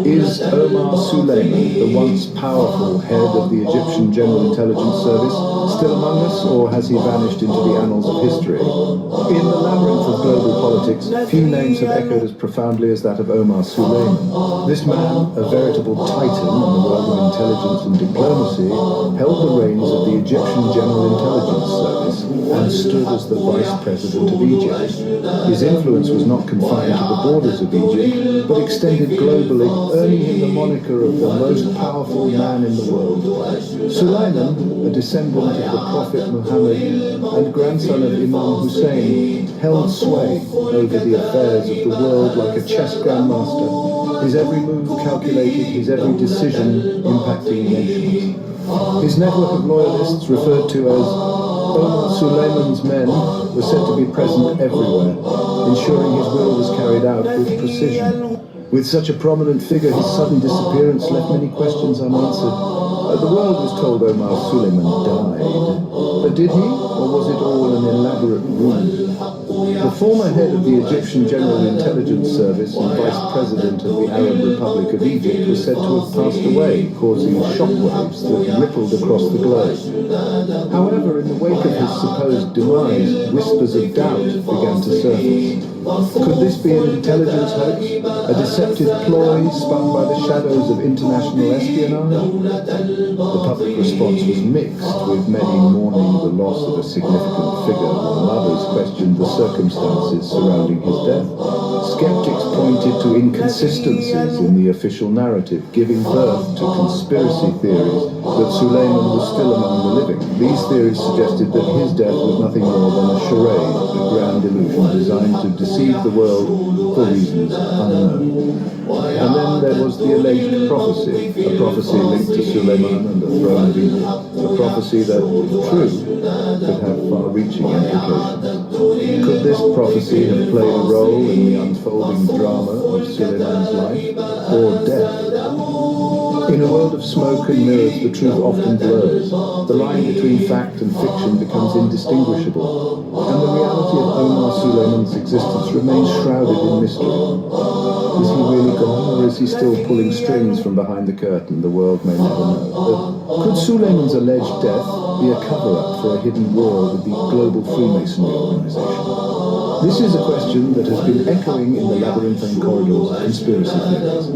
Is Omar Suleiman, the once powerful head of the Egyptian General Intelligence Service, still among us, or has he vanished into the annals of history? In the labyrinth of global politics, few names have echoed as profoundly as that of Omar Suleiman. This man, a veritable titan in the world of intelligence and diplomacy, held the reins of the Egyptian General Intelligence Service and stood as the vice president of Egypt. His influence was not confined to the borders of Egypt, but extended globally, earning him the moniker of the most powerful man in the world. Suleiman, a descendant of the Prophet Muhammad and grandson of Imam Hussein, held sway over the affairs of the world like a chess grandmaster, his every move calculated, his every decision impacting nations. His network of loyalists, referred to as Omar Suleiman's men, were said to be present everywhere, ensuring his will was carried out with precision. With such a prominent figure, his sudden disappearance left many questions unanswered. The world was told Omar Suleiman died, but did he, or was it all an elaborate ruse? The former head of the Egyptian General Intelligence Service and vice president of the Arab Republic of Egypt was said to have passed away, causing shockwaves that rippled across the globe. However, in the wake of his supposed demise, whispers of doubt began to surface. Could this be an intelligence hoax, a deceptive ploy spun by the shadows of international espionage? The public response was mixed, with many mourning the loss of a significant figure, while others questioned the circumstances surrounding his death. Skeptics pointed to inconsistencies in the official narrative, giving birth to conspiracy theories that Suleiman was still among the living. These theories suggested that his death was nothing more than a charade, a grand illusion designed to deceive the world for reasons unknown. And then there was the alleged prophecy, a prophecy linked to Suleiman and the throne of Egypt, a prophecy that, if true, could have far-reaching implications. Could this prophecy have played a role in the unfolding drama of Suleiman's life, or death? In a world of smoke and mirrors, the truth often blurs. The line between fact and fiction becomes indistinguishable, and the reality of Omar Suleiman's existence remains shrouded in mystery. Is he really gone, or is he still pulling strings from behind the curtain? The world may never know. But could Suleiman's alleged death be a cover-up for a hidden war with the global Freemasonry organization? This is a question that has been echoing in the labyrinthine corridors of conspiracy theories.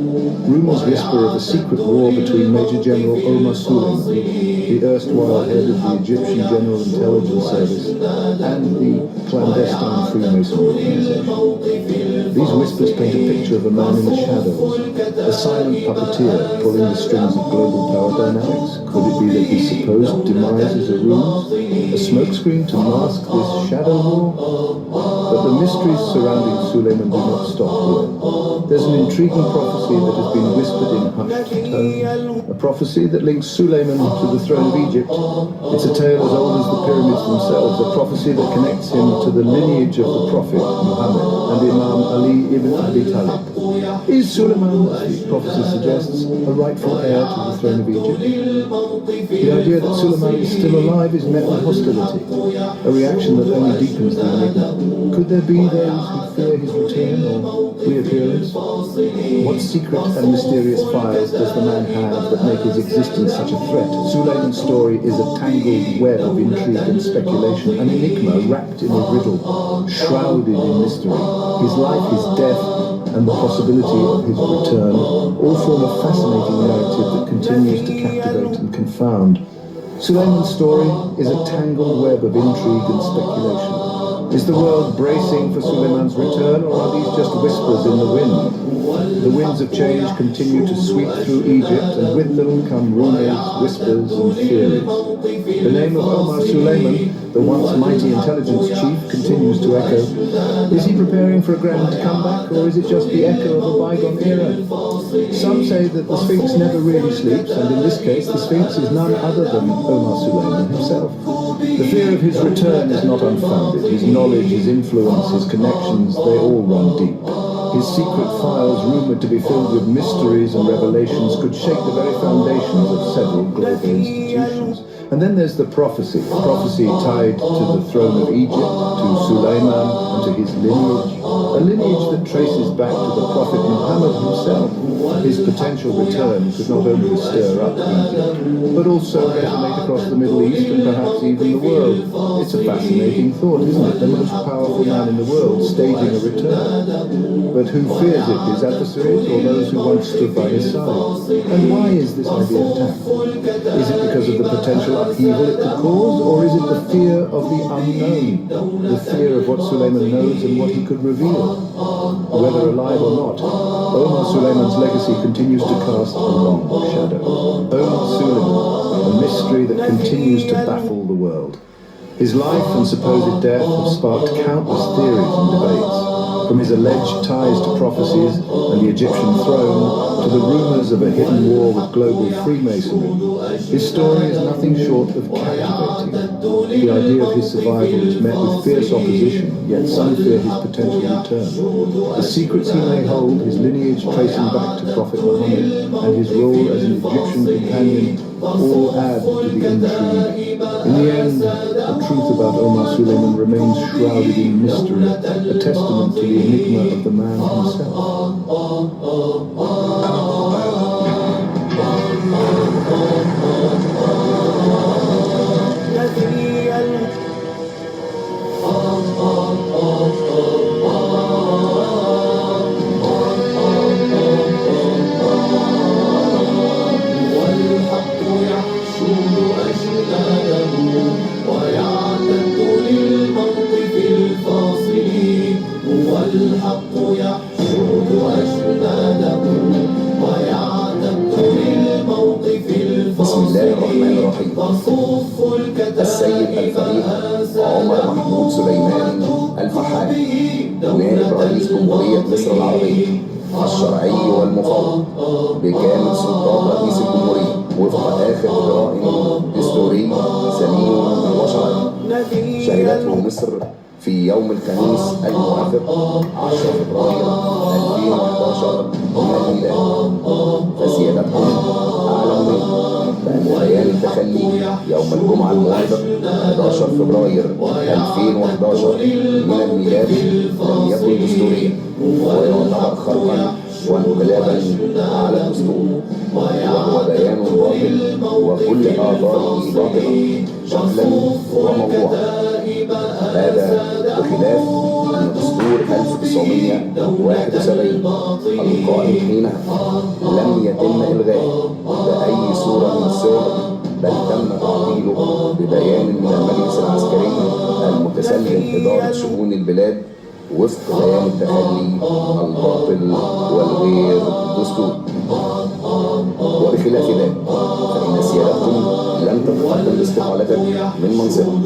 Rumors whisper of a secret war between Major General Omar Suleiman, the erstwhile head of the Egyptian General Intelligence Service, and the clandestine Freemasonry organization. These whispers paint a picture of a man in the shadows, a silent puppeteer pulling the strings of global power dynamics. Could it be that his supposed demise is a ruse, a smokescreen to mask this shadow war? But the mysteries surrounding Suleiman do not stop here. There's an intriguing prophecy that has been whispered in hushed tones, a prophecy that links Suleiman to the throne of Egypt. It's a tale as old as the pyramids themselves, a prophecy that connects him to the lineage of the Prophet Muhammad and Imam Ali ibn Abi Talib. Is Suleiman, as the prophecy suggests, a rightful heir to the throne of Egypt? The idea that Suleiman is still alive is met with hostility, a reaction that only deepens the enigma. Could there be those who fear his return or reappearance? What secret and mysterious files does the man have that make his existence such a threat? Suleiman's story is a tangled web of intrigue and speculation, an enigma wrapped in a riddle, shrouded in mystery. His life, his death, and the possibility of his return all form a fascinating narrative that continues to captivate and confound. Suleiman's story is a tangled web of intrigue and speculation. Is the world bracing for Suleiman's return, or are these just whispers in the wind? The winds of change continue to sweep through Egypt, and with them come rumors, whispers, and theories. The name of Omar Suleiman, the once mighty intelligence chief, continues to echo. Is he preparing for a grand comeback, or is it just the echo of a bygone era? Some say that the Sphinx never really sleeps, and in this case the Sphinx is none other than Omar Suleiman himself. The fear of his return is not unfounded. His knowledge, his influence, his connections, they all run deep. His secret files, rumoured to be filled with mysteries and revelations, could shake the very foundations of several global institutions. And then there's the prophecy tied to the throne of Egypt, to Suleiman and to his lineage, a lineage that traces back to the Prophet Muhammad himself. His potential return could not only stir up Egypt, but also resonate across the Middle East and perhaps even the world. It's a fascinating thought, isn't it? The most powerful man in the world staging a return. But who fears it, his adversaries or those who once stood by his side? And why is this idea attacked? Is it because of the potential upheaval it could cause, or is it the fear of the unknown, the fear of what Suleiman knows and what he could reveal? Whether alive or not, Omar Suleiman's legacy continues to cast a long shadow. Omar Suleiman, a mystery that continues to baffle the world. His life and supposed death have sparked countless theories and debates, from his alleged ties to prophecies and the Egyptian throne to the rumors of a hidden war with global Freemasonry. His story is nothing short of captivating. The idea of his survival is met with fierce opposition, yet some fear his potential return. The secrets he may hold, his lineage tracing back to Prophet Muhammad, and his role as an Egyptian companion all add to the intrigue. In the end, the truth about Omar Suleiman remains shrouded in mystery, a testament to the enigma of the man himself. بسم الله الرحمن الرحيم. السيد الفريق عمر محمود سليمان الفحام، نائب رئيس جمهورية مصر العربية، الشرعي والمفوض بكامل سلطات رئيس الجمهورية وفق آخر قرار دستوري سليم وشرعي شهدته مصر في يوم الخميس الموافق 10 فبراير 2011 من الميلاد. فسيادتكم أعلم بأن بيان التخلي يوم الجمعة الموافق 11 فبراير 2011 من الميلاد لم يكن دستوريا ويعتبر خرقا وانقلابا على الدستور، وهو بيان باطل وكل آثاره باطلة شكلا وموضوعا. هذا بخلاف أن دستور 1971 القائم حينها لم يتم إلغائه بأي صورة من الصور، بل تم تعطيله ببيان من المجلس العسكري المتسلم إدارة شؤون البلاد وفق بيان التخلي الباطل والغير دستوري. وبخلاف ذلك فإن سيادتكم لم تتقدم باستقالتك من منصبك،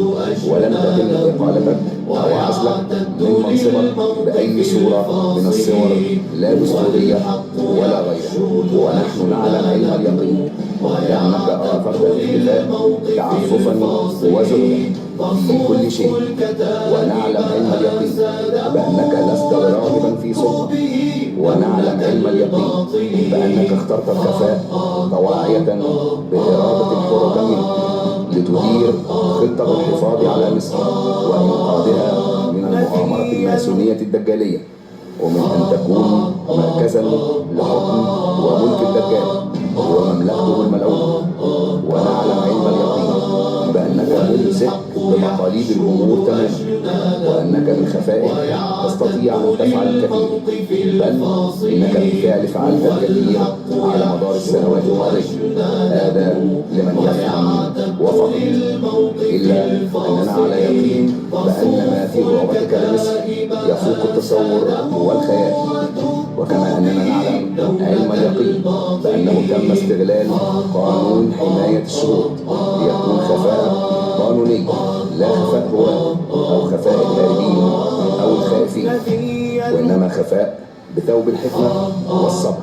ولم تتم إقالتك أو عزلك من منصبك بأي صورة من الصور لا دستورية ولا غيرها. ونحن نعلم علم اليقين بأنك آثرت الاختفاء تعففا وزهدا في كل شيء، ونعلم علم اليقين بأنك لست راغبا في سلطة، ونعلم علم اليقين بأنك اخترت الخفاء طواعية بإرادة حرة منك لتدير خطة الحفاظ على مصر وإنقاذها من المؤامرة الماسونية الدجالية، ومن أن تكون مركزا لحكم وملك الدجال ومملكته الملعونة. ونعلم علم اليقين بأنك ممسك بمقاليد الأمور تماما، وأنك من خفائك تستطيع أن تفعل الكثير، بل إنك بالفعل فعلت الكثير على مدار السنوات الماضية. هذا لمن يفهم وفقط، إلا أننا على يقين بأن ما في رغبتك لمصر يفوق التصور والخيال. وكما أننا نعلم علم اليقين بأنه تم استغلال قانون حماية الشروط ليكون خفاء قانوني، لا خفاء هو أو خفاء الهاربين أو الخائفين، وإنما خفاء بثوب الحكمة والصبر،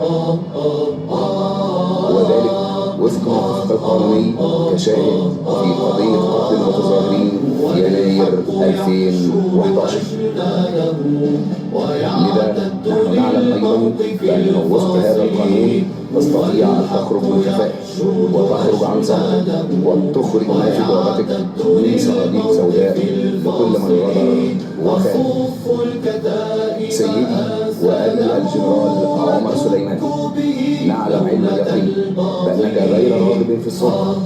وذلك وفق الموافقة القانوني كشاهد في قضية قتل المتظاهرين في يناير 2011. لذا نحن نعلم أيضا يظن بأنه وفق هذا القانون تستطيع أن تخرج من خفائه وتخرج عن صمت وتخرج ما في جعبتك من صناديق سوداء لكل من غدر وخان. سيدي وأبي الجنرال عمر سليمان، نعلم علم اليقين بأنك غير راغب في السلطة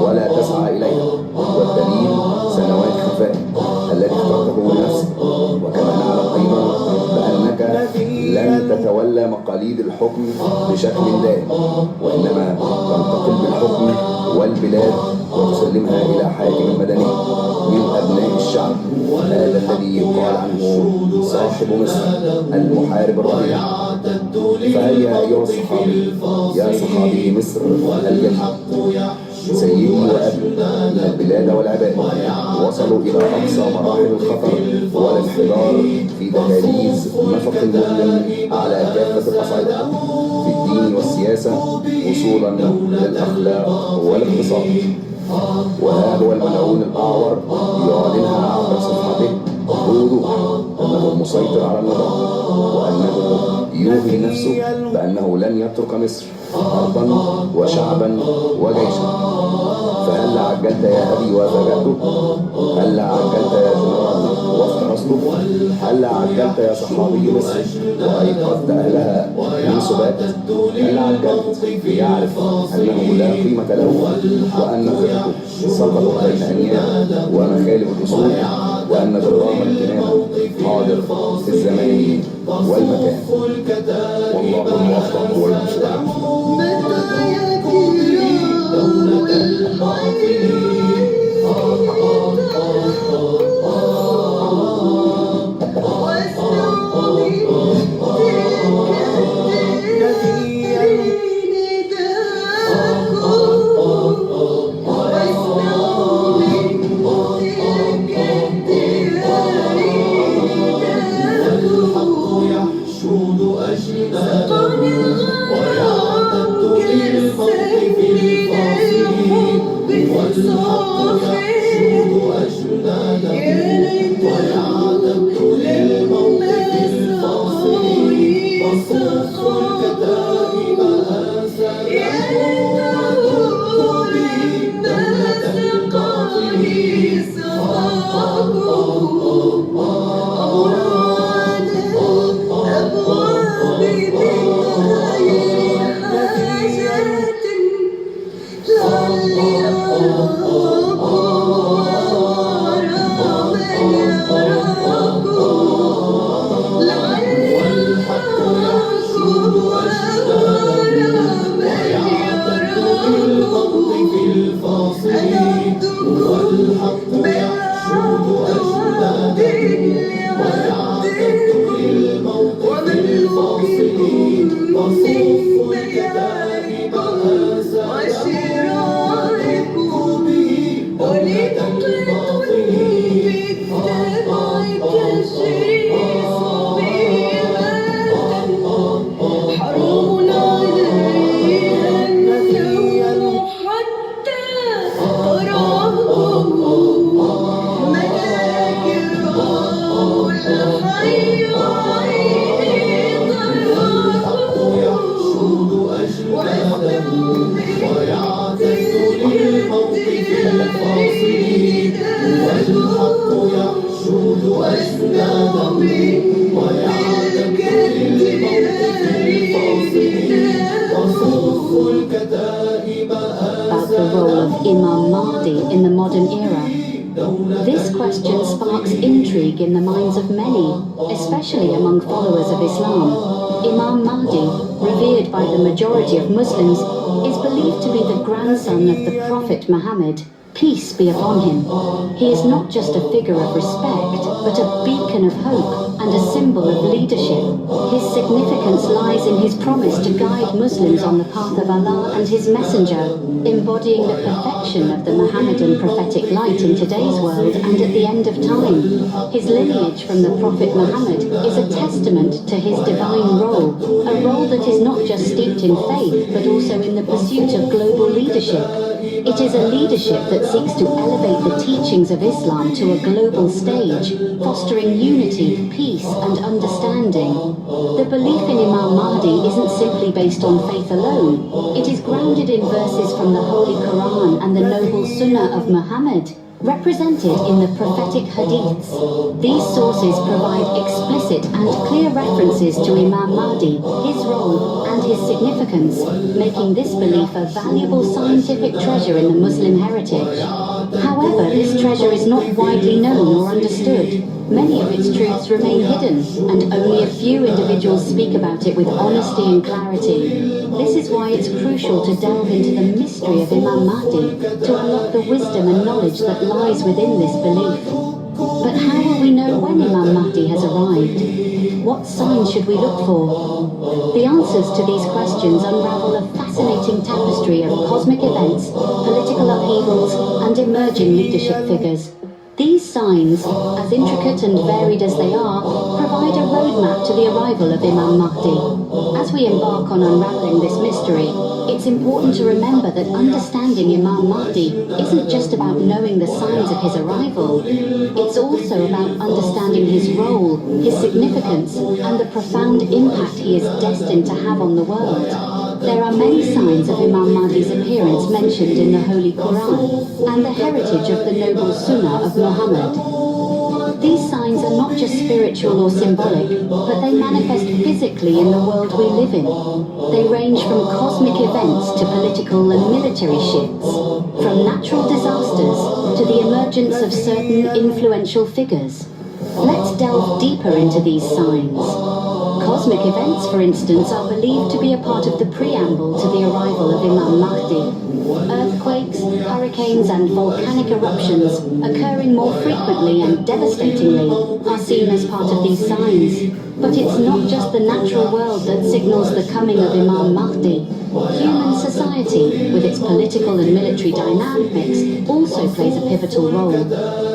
ولا تسعى إليها، والدليل سنوات خفاء الذي اخترته لنفسك. وكما نعلم أيضا بأنك لن تتولى مقاليد الحكم بشكل دائم، وإنما تنتقل بالحكم والبلاد وتسلمها إلى حاكم مدني من أبناء الشعب، هذا الذي يقال عنه صاحب مصر المحارب الرضيع. فهيا أيها الصحابي يا صحابي مصر الجليل، سيدي وأبي، إن البلاد والعباد وصلوا إلى أقصى مراحل الخطر والانحدار في دهاليز نفق المسلم على كافة الأصعدة في الدين والسياسة وصولا للأخلاق والاقتصاد. وها هو الملعون الأعور يعلنها عبر صفحته بوضوح أنه المسيطر على النظام، وأنه يوهي نفسه بأنه لن يترك مصر أرضا وشعبا وجيشا. فهل عجلت يا أبي وفاجأته؟ هل عجلت يا جنرال وافترسته؟ هل عجلت يا صحابي مصر وأيقظت أهلها من سبات؟ هل عجلت ليعرف أنه لا قيمة له، وأن خطته سقطت بين أنياب ومخالب الأصول، وأن بالرغم امتنانه حاضر في الزمان والمكان، والله الموفق والمستعان. About the role of Imam Mahdi in the modern era. This question sparks intrigue in the minds of many, especially among followers of Islam. Imam Mahdi, revered by the majority of Muslims, is believed to be the grandson of the Prophet Muhammad, peace be upon him. He is not just a figure of respect, but a beacon of hope and a symbol of leadership. His significance lies in his promise to guide Muslims on the path of Allah and his messenger, embodying the perfection of the Muhammadan prophetic light in today's world and at the end of time. His lineage from the Prophet Muhammad is a testament to his divine role, a role that is not just steeped in faith, but also in the pursuit of global leadership. It is a leadership that seeks to elevate the teachings of Islam to a global stage, fostering unity, peace, peace and understanding. The belief in Imam Mahdi isn't simply based on faith alone. It is grounded in verses from the Holy Quran and the noble Sunnah of Muhammad, represented in the prophetic hadiths. These sources provide explicit and clear references to Imam Mahdi, his role, and his significance, making this belief a valuable scientific treasure in the Muslim heritage. However, this treasure is not widely known or understood. Many of its truths remain hidden, and only a few individuals speak about it with honesty and clarity. This is why it's crucial to delve into the mystery of Imam Mahdi, to unlock the wisdom and knowledge that lies within this belief. But how will we know when Imam Mahdi has arrived? What signs should we look for? The answers to these questions unravel a fascinating tapestry of cosmic events, political upheavals, and emerging leadership figures. These signs, as intricate and varied as they are, provide a roadmap to the arrival of Imam Mahdi. As we embark on unraveling this mystery, it's important to remember that understanding Imam Mahdi isn't just about knowing the signs of his arrival. It's also about understanding his role, his significance, and the profound impact he is destined to have on the world. There are many signs of Imam Mahdi's appearance mentioned in the Holy Quran and the heritage of the noble Sunnah of Muhammad. These signs are not just spiritual or symbolic, but they manifest physically in the world we live in. They range from cosmic events to political and military shifts, from natural disasters to the emergence of certain influential figures. Let's delve deeper into these signs. Cosmic events, for instance, are believed to be a part of the preamble to the arrival of Imam Mahdi. Earthquakes, hurricanes, and volcanic eruptions, occurring more frequently and devastatingly, are seen as part of these signs. But it's not just the natural world that signals the coming of Imam Mahdi. Human society, with its political and military dynamics, also plays a pivotal role.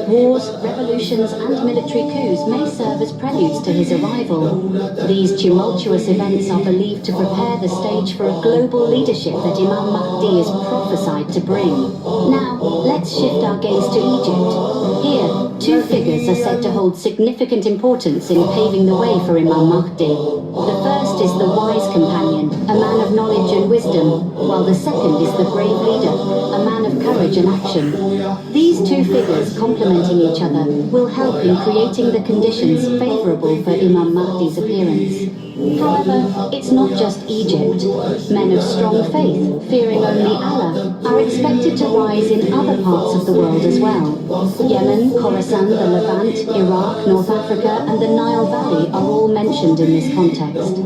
Wars, revolutions, and military coups may serve as preludes to his arrival. These tumultuous events are believed to prepare the stage for a global leadership that Imam Mahdi is prophesied to bring. Now, let's shift our gaze to Egypt. Here, two figures are said to hold significant importance in paving the way for Imam Mahdi. The first is the wise companion, a man of knowledge and wisdom, while the second is the brave leader, a man of courage and action. These two figures, complementing each other, will help in creating the conditions favorable for Imam Mahdi's appearance. However, it's not just Egypt. Men of strong faith, fearing only Allah, are expected to rise in other parts of the world as well. Yemen, Khorasan, the Levant, Iraq, North Africa, and the Nile Valley are all mentioned in this context.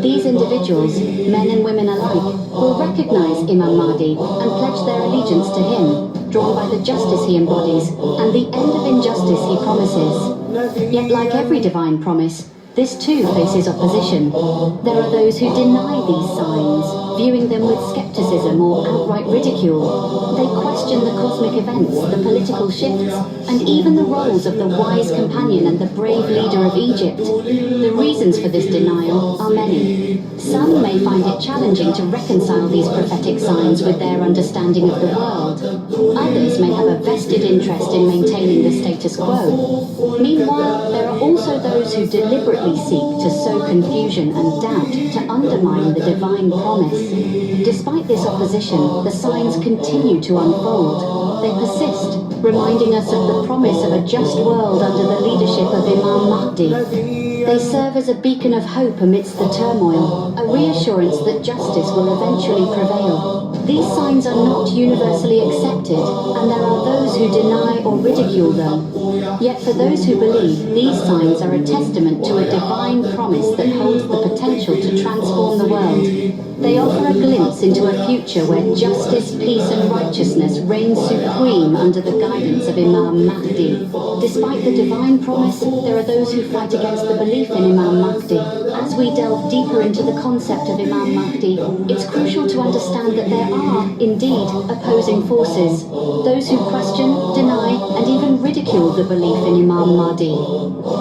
These individuals, men and women alike, will recognize Imam Mahdi and pledge their allegiance to him, drawn by the justice he embodies and the end of injustice he promises. Yet, like every divine promise, this too faces opposition. There are those who deny these signs, viewing them with skepticism or outright ridicule. They question the cosmic events, the political shifts, and even the roles of the wise companion and the brave leader of Egypt. The reasons for this denial are many. Some may find it challenging to reconcile these prophetic signs with their understanding of the world. Others may have a vested interest in maintaining the status quo. Meanwhile, there are also those who deliberately seek to sow confusion and doubt to undermine the divine promise. Despite this opposition, the signs continue to unfold. They persist, reminding us of the promise of a just world under the leadership of Imam Mahdi. They serve as a beacon of hope amidst the turmoil, a reassurance that justice will eventually prevail. These signs are not universally accepted, and there are those who deny or ridicule them. Yet for those who believe, these signs are a testament to a divine promise that holds the potential to transform the world. They offer a glimpse into a future where justice, peace, and righteousness reign supreme under the guidance of Imam Mahdi. Despite the divine promise, there are those who fight against the belief in Imam Mahdi. As we delve deeper into the concept of Imam Mahdi, it's crucial to understand that there are, indeed, opposing forces. Those who question, deny, and even ridicule the belief in Imam Mahdi.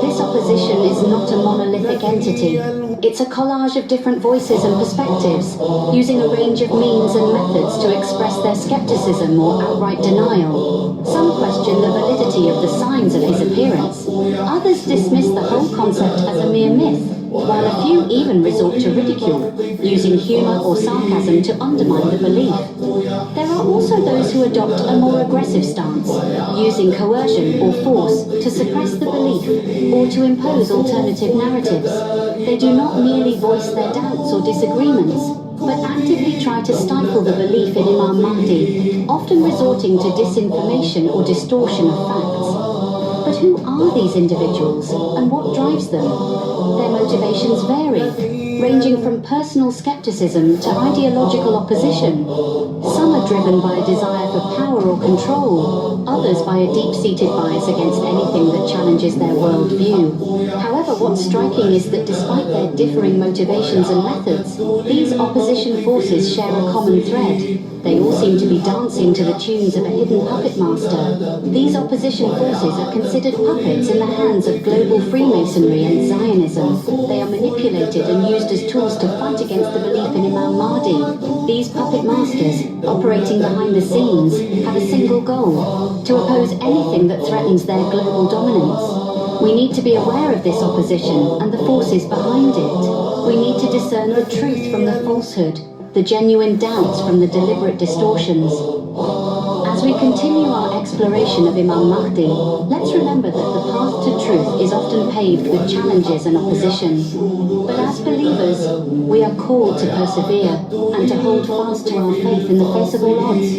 This opposition is not a monolithic entity. It's a collage of different voices and perspectives, using a range of means and methods to express their skepticism or outright denial. Some question the validity of the signs of his appearance. Others dismiss the whole concept as a mere myth, while a few even resort to ridicule, using humor or sarcasm to undermine the belief. There are also those who adopt a more aggressive stance, using coercion or force to suppress the belief or to impose alternative narratives. They do not merely voice their doubts or disagreements, but actively try to stifle the belief in Imam Mahdi, often resorting to disinformation or distortion of facts. But who are these individuals, and what drives them? Their motivations vary, ranging from personal skepticism to ideological opposition. Some are driven by a desire for power or control, others by a deep-seated bias against anything that challenges their worldview. However, what's striking is that despite their differing motivations and methods, these opposition forces share a common thread. They all seem to be dancing to the tunes of a hidden puppet master. These opposition forces are considered puppets in the hands of global Freemasonry and Zionism. They are manipulated and used as tools to fight against the belief in Imam Mahdi. These puppet masters, operating behind the scenes, have a single goal: to oppose anything that threatens their global dominance. We need to be aware of this opposition and the forces behind it. We need to discern the truth from the falsehood, the genuine doubts from the deliberate distortions. As we continue our exploration of Imam Mahdi, let's remember that the path to truth is often paved with challenges and opposition. But as believers, we are called to persevere and to hold fast to our faith in the face of all odds.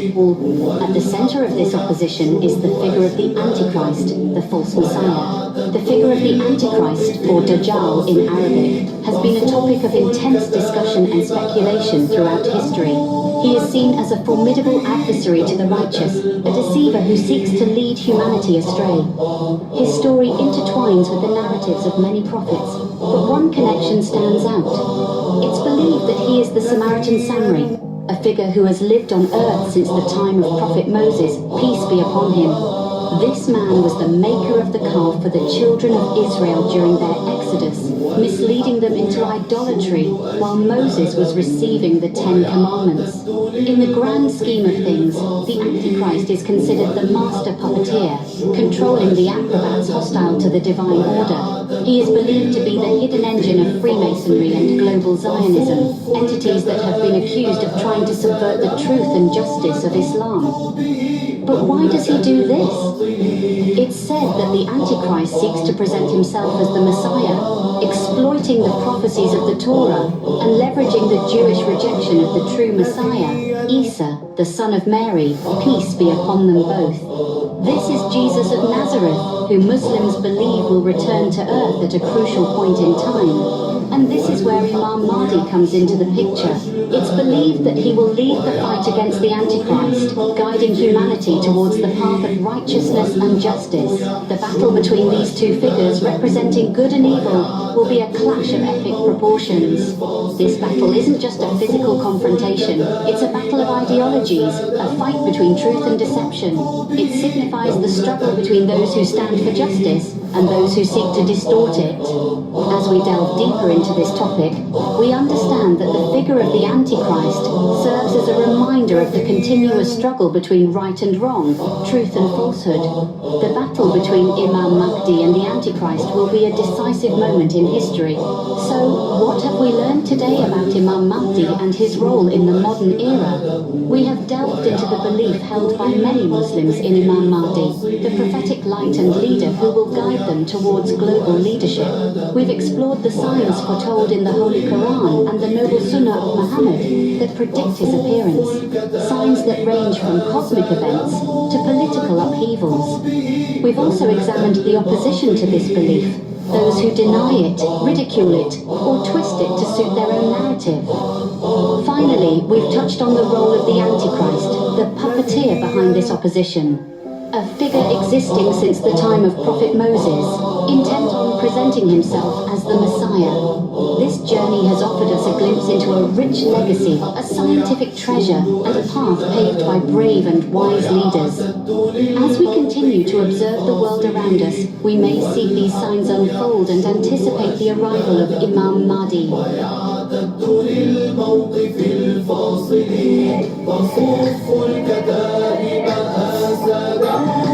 At the center of this opposition is the figure of the Antichrist, the false Messiah. The figure of the Antichrist, or Dajjal in Arabic, has been a topic of intense discussion and speculation throughout history. He is seen as a formidable adversary to the righteous, a deceiver who seeks to lead humanity astray. His story intertwines with the narratives of many prophets, but one connection stands out. It's believed that he is the Samaritan Samri, a figure who has lived on earth since the time of Prophet Moses, peace be upon him. This man was the maker of the calf for the children of Israel during their exodus, misleading them into idolatry while Moses was receiving the Ten Commandments. In the grand scheme of things, the Antichrist is considered the master puppeteer, controlling the acrobats hostile to the divine order. He is believed to be the hidden engine of Freemasonry and global Zionism, entities that have been accused of trying to subvert the truth and justice of Islam. But why does he do this? It's said that the Antichrist seeks to present himself as the Messiah, exploiting the prophecies of the Torah and leveraging the Jewish rejection of the true Messiah, Isa, the son of Mary, peace be upon them both. This is Jesus of Nazareth, who Muslims believe will return to earth at a crucial point in time. And this is where Imam Mahdi comes into the picture. It's believed that he will lead the fight against the Antichrist, guiding humanity towards the path of righteousness and justice. The battle between these two figures, representing good and evil, will be a clash of epic proportions. This battle isn't just a physical confrontation, it's a battle of ideologies, a fight between truth and deception. It signifies the struggle between those who stand for justice and those who seek to distort it. As we delve deeper into this topic, we understand that the figure of the Antichrist serves as a reminder of the continuous struggle between right and wrong, truth and falsehood. The battle between Imam Mahdi and the Antichrist will be a decisive moment in history. So, what have we learned today about Imam Mahdi and his role in the modern era? We have delved into the belief held by many Muslims in Imam Mahdi, the prophetic light and leader who will guide them towards global leadership. We've explored the signs foretold in the Holy Quran and the noble Sunnah of Muhammad that predict his appearance, signs that range from cosmic events to political upheavals. We've also examined the opposition to this belief, those who deny it, ridicule it, or twist it to suit their own narrative. Finally, we've touched on the role of the Antichrist, the puppeteer behind this opposition. A figure existing since the time of Prophet Moses, intent on presenting himself as the Messiah. This journey has offered us a glimpse into a rich legacy, a scientific treasure, and a path paved by brave and wise leaders. As we continue to observe the world around us, we may see these signs unfold and anticipate the arrival of Imam Mahdi. للموقف الفاصل وكف الكتائب أسدا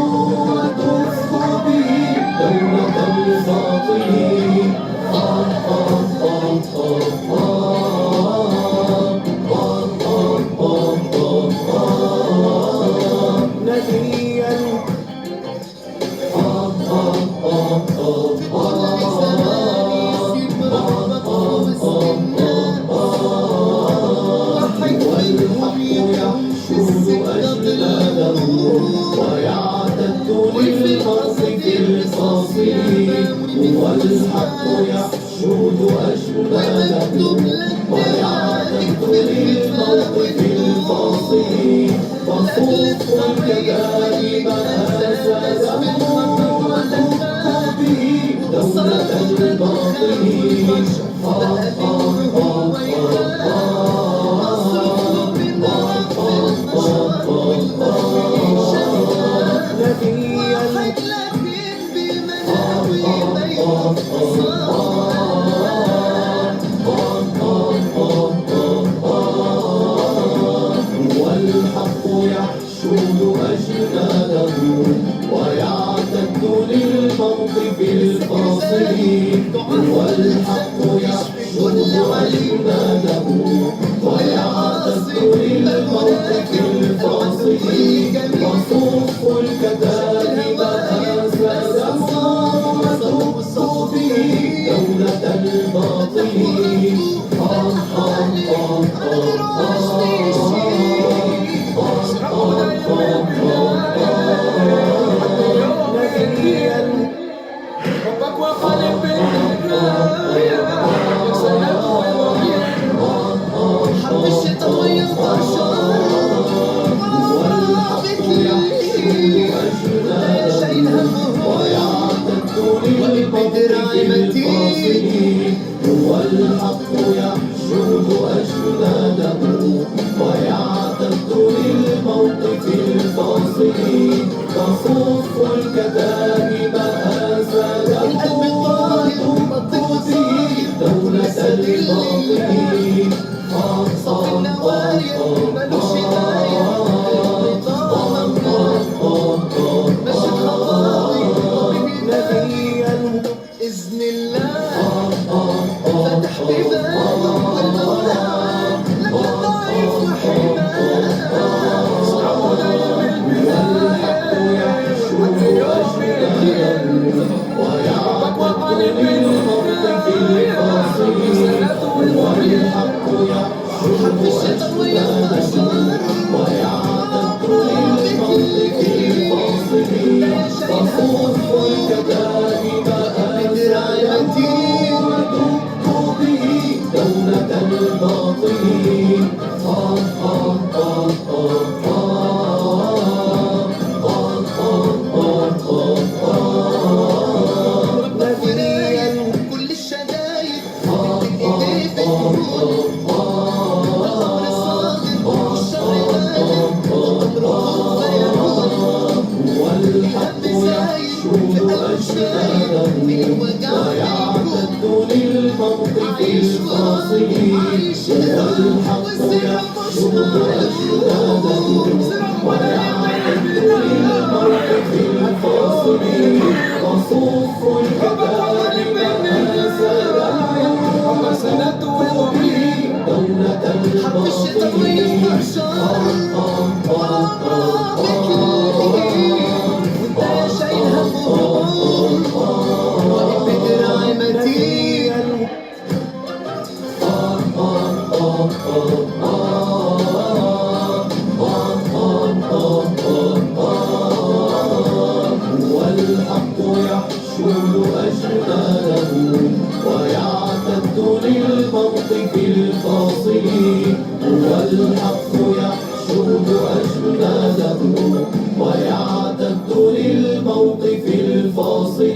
ويعتد للموقف